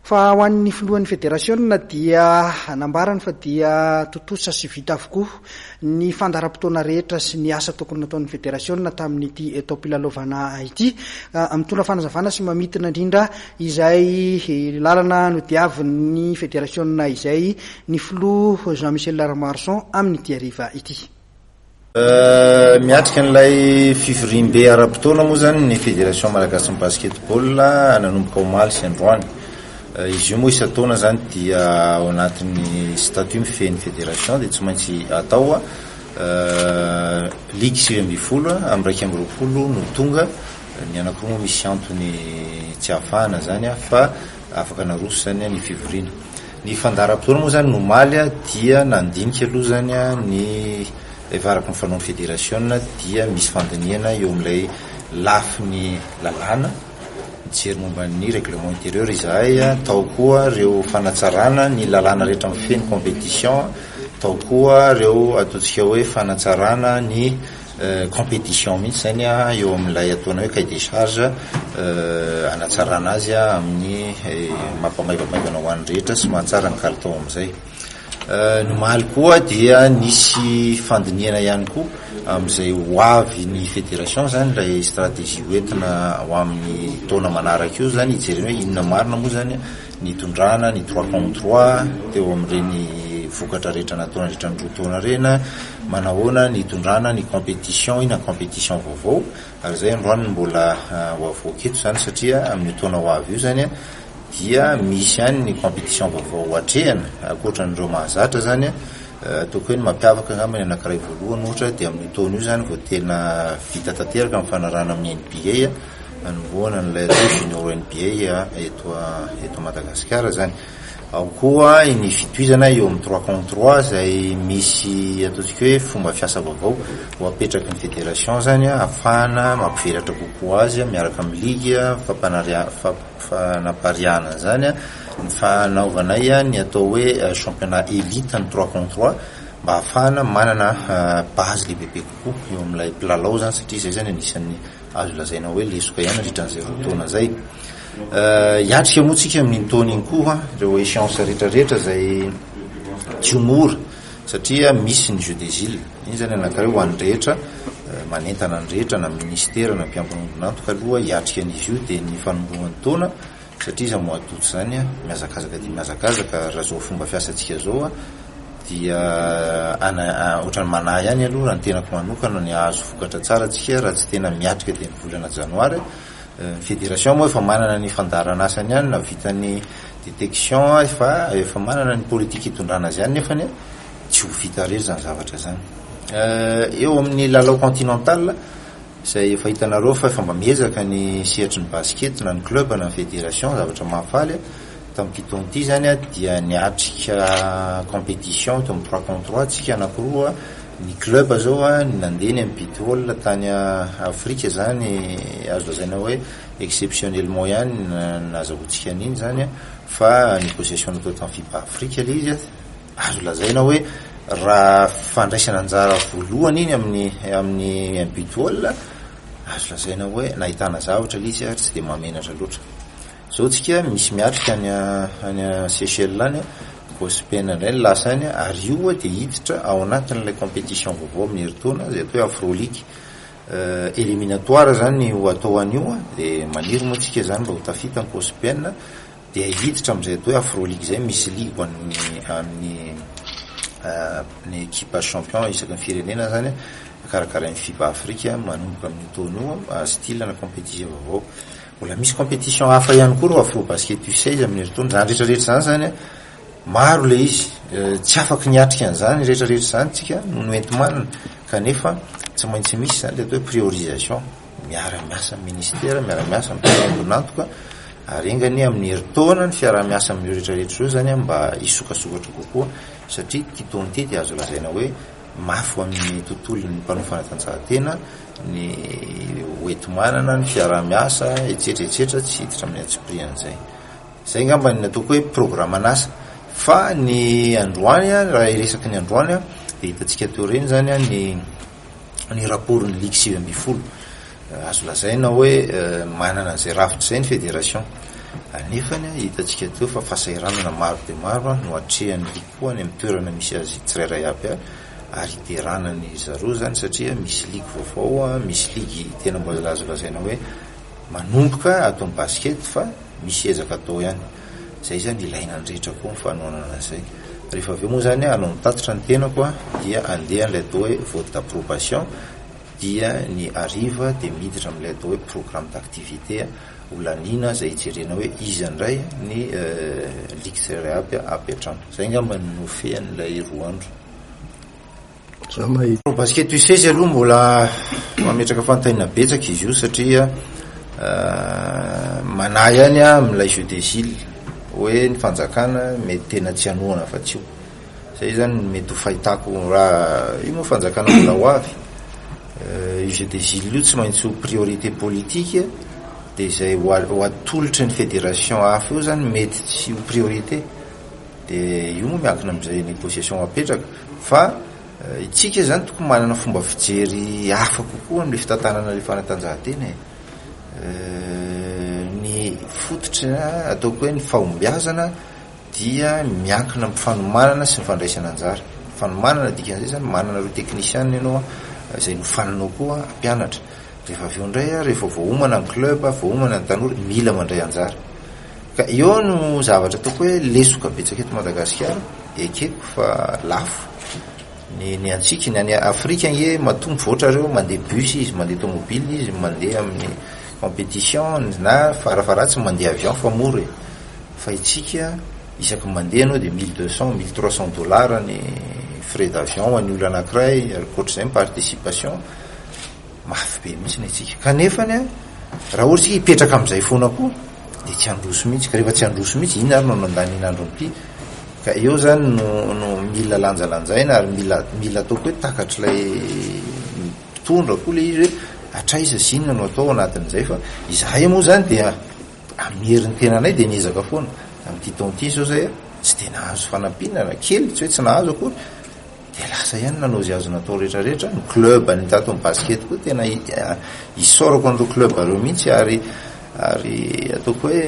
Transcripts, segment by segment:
fa ho an'ny filohan'ny federasiona dia nambarany fa dia totosa sy vita avokoa ny fandaram-potoana rehetra sy ny asa tokony nataon'ny federasiona tamin'ity etao mpilalovana ity, mitondra fanazavana sy mamitina indrindra izay lalana no diavin'ny federasiona izay ny filoha Jean-Michel Laramarson amin'ity ariva ity. Miatrika n'ilay fivorim-be ara-potoana moa zany ny fédération malagasy ny basketball nanomboka omaly sy androany. Izy io moa isa-taona zany dia ao anatin'ny statut mifehy ny fédération dia tsy maintsy atao ligue 2020 amin'ny 2020 no tonga ny anankiroa moa misy antony tsy ahafahana zany fa afaka naroso zany ny fivoriana. Ny fandaharam-potoana moa zany nomaly dia nandinika aloha zany ny evaraky ny fanaon'ny fédération dia misy fandiniana eo amin'ilay lafiny lalàna mijery momba ny règlement intérieur izahay, tao koa reo fanatsarana ny lalàna rehetra mifeny compétition, tao koa reo ataontsika hoe fanatsarana ny compétition mihitsy zany eo amin'ilay ataona hoe cahier des charges anatsarana azy amin'ny mampamaivamaivana ho an'ny rehetra sy mahatsara ny kalitao amin'izay. Nomaly koa dia nisy fandiniana ihany koa amin'izay ho avy ny fédération zany ilay stratégie hoentina ho amin'ny taona manaraka io zany hijerena hoe inona marina moa zany ny tondrana ny 3 contre 3 teo amin'ireny vokatra rehetra nataona rehetra ny roa taona rena, manahoana ny tondrana ny compétition ina compétition vaovao ary zay androany mbola ho avoaketo zany satria amin'ny taona ho avy io zany dia misy ihany ny compétition vaovao atrehana ankoatran'ireo mahazatra zany toko hoe ny mampiavaka angambany anankiray voalohany ohatra dia amin'ny taona io zany vao tena vita tanteraka amin'ny fanarana amin'ny NBA anomboana n'ilay junior NBA eto Madagasikara zany. Ao koa ny fitohizana eo amin'ny 3 contre 3 zay misy ataontsika hoe fomba fiasa vaovao ho apetraky ny fédération zany ahafahana mampivelatra kokoa azy miaraka amin'ny ligue fanapariana zany ny fanaovanay ny atao hoe championnat élite ny 3 contre 3 mba ahafahana manana base lehibehibe kokoa eo amin'ilay mpilalao zany satria zay zany anisan'ny azo lazaina hoe lesoka ihany ritran'izay roataona zay. Iatrika moa tsika amin'ny taona iny koa reo échéance rehetrarehetra zay tsy ho mora satria misy ny jeu des îles iny zany anankiray ho an'ny rehetra manentana ny rehetra na ministera na mpiambin'ondrinantoka aloha iatrika an'izy io dia ny fanombohan'ny taona satria izy moatoto zany miazakazaka dia miazakazaka raha zao fomba fiasantsika zao dia ohatrany manahy ihany aloha raha ny tenako manokana ny azo vokatra tsara tsika raha tsy tena miatrika dia ny volana janoary. Fédération moa efa manana ny fandarana asany ihany na vitany détection efa manana ny politique hitondrana azy ihany nefa tsy ho vita rery zany zavatra zany. Eo amin'ny lalao continental izay efa hitanareo fa efa mba miezaka ny sehatry ny basket na ny club na ny fédération zavatra mahafaly tamin'ity taona ity zany dia niatrika compétition teo amin'ny 3 contre 3 tsika anankiroa. Ny club zao nandeha ny ambitol tany Afrika zany azo lazaina hoe exceptionnellement ihany nazahoantsika an'iny zany fa négociation natao tamin'ny FIBA Afrika ilay izy azo lazaina hoe raha fandraisana anjara voalohany iny amin'ny ambitol azo lazaina hoe nahitana zavatra ilay izy tsy dia mamenatra loatra. Zao tsika misy miatrika any Seychelles any gospena indray ny lasany ary io dia hiditra ao anatin'ilay compétition vaovao amin'ny heritaona zay atao hoe Afroligue éliminatoire zany ho atao an'io dia maniry moa tsika zany mba ho tafita ny gospena dia hiditra amin'izay atao hoe Afroligue zay misy ligue amin'ny équipe champion isaky ny firenena zany karakara ny FIBA Afrika manomboka amin'ny taona io style na compétition vaovao. Mbola misy compétition hafa ihany koa ro Afro Basket U16 amin'ny heritaona zany rehetrarehetra zany maro le izy tsy afaky niatrika an'izany rehetrarehetra zany tsika no entimanana kanefa tsy maintsy misy zany le atao hoe priorisation miara-miasa amin'ny ministera miara-miasa amin'ny mpiambin'antoka ary engany amin'ny heritaona ny fiara-miasa amin'ny rehetrarehetra io zany mba hisokasokatra kokoa satria ty taona ity dia azo lazaina hoe mafy amin'ny tontolo ny mpanao fanatanjahantena ny hoentimanana ny fiara-miasa etsetraetsetra tsy hiditra amin'ny atsipri an'izay. Zay ngamba ny ataoko hoe programan'asa fa ny androany raha iresaky ny androany dia hitantsika teo reny zany ny rapport ny ligue 2020 azo lazaina hoe manana an'izay rafitra izay ny fédération anefany hitantsika teo fa fahasahiranana maro dia maro no atrehan'ny likoa any amin'ny toerana misy azy tsirairay aby ary iteranany zareo zany satria misy ligy vaovao misy ligy tena mbola lazolazaina hoe manomboka atao ny basket fa misy ezaka atao ihany zay zany ilaina ny rehetra koa ny fanoanana zay rehefa aveo moa zany anao mitatitra ny tenako dia andeha an'ilay atao hoe vote d'approbation dia ny ariva dia miditra amin'ilay atao hoe programme d'activité olanina zay hijerena hoe izy andray ny ligue tsirairay aby apetrano zay ngamba nofehan'ilay roa andro basket UCS aloha mbola mametraka fantaina betsaka izy io satria manahy ihany amin'ilay jeu des îles hoe ny fanjakana mety tena tsy hanoana fa tsy io zay zany mety ho fahitako raha io moa fanjakana mbola ho avy jeu des îles io tsy maintsy ho priorité politique dia zay ho atolotry ny fédération hafa io zany mety tsy ho priorité dia io moa miankina amin'izay négociation apetraka fa itsika zany tokony manana fomba fijery hafa kokoa amin'ilay fitantanana ilay fanatanjahantena ny fototra ataoko hoe ny fahombiazana dia miankina amin'ny fanomanana sy ny fandraisana anjara fanomanana dikan'izay zany manana ireo technician ianao izay nofananao koa mpianatra rehefa aveo indray rehefa voahomana amin'ny club voahomana ny tanora mila mandray anjara ka eo no zavatra ataoko hoe lesoka betsaka eto Madagasikara ekeko fa lafo ny antsika ny any Afrika nge matombo voatra reo mandeha bus izy mandeha tomobile izy mandeha amin'ny compétition na farafaratsy mandeha avion fa mora fa itsika isaky mandeha anao dia 1200 1300 dollars ny frais d'avion any olo anankiray ary koatr'izay ny participation mafy be mihitsy ny itsika kanefany raha ohatsy hipetraka amin'izay foana koa dia tsy handroso mihitsy ka rehefa tsy handroso mihitsy iny ary no nandanin'andro ny pi ka eo zany no mila lanjalanjaina ary mila ataoko hoe takatr'ilay mpitondra koa le izy hoe atraiza sy inona no atao anatin'izay fa izahay moa zany dia amieriny tenanay dia niezaka foana amin'ity taonty zao zay tsy dia nahazo fanampinana kely tsy hoe tsy nahazo akory dia lasa ihany nanao zay azo natao rehetrarehetra ny club ny tato ny basket koa tena isorako an'ireo club areo mihitsy ary ataoko hoe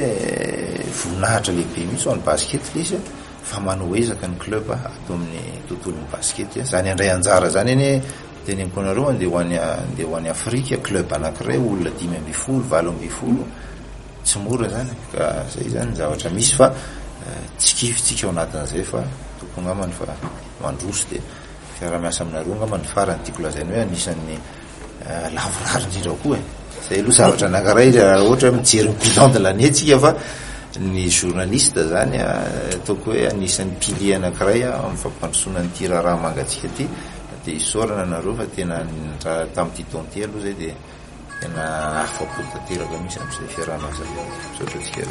voninahitra lehibe mihitsy ho an'ny basket le izy fa manao ezaka ny club atao amin'ny tontolon'ny basket zany andray anjara zany eny teneniko anareo andeha ho any Afrika club anankiray olona 5 20 tsy mora zany ka zay zany zavatra misy fa tsy kifitsika ao anatin'izay fa tokony ngamany fa mandroso dia fiara-miasa aminareo ngamany farany tiako lazaina hoe anisan'ny lavorary indrindra koa zay aloha zavatra anankiray raha ohatra hoe mijery ny bilan de l'année tsika fa ny journaliste zany ataoko hoe anisan'ny pilier anankiray amin'ny fampandrosoana n'ity raha mangatsika ty dia isorana nareo fa tena tamin'ity taonty aloha zay dia tena afapo tanteraka misy amin'izay fiara-miasa saotra tsika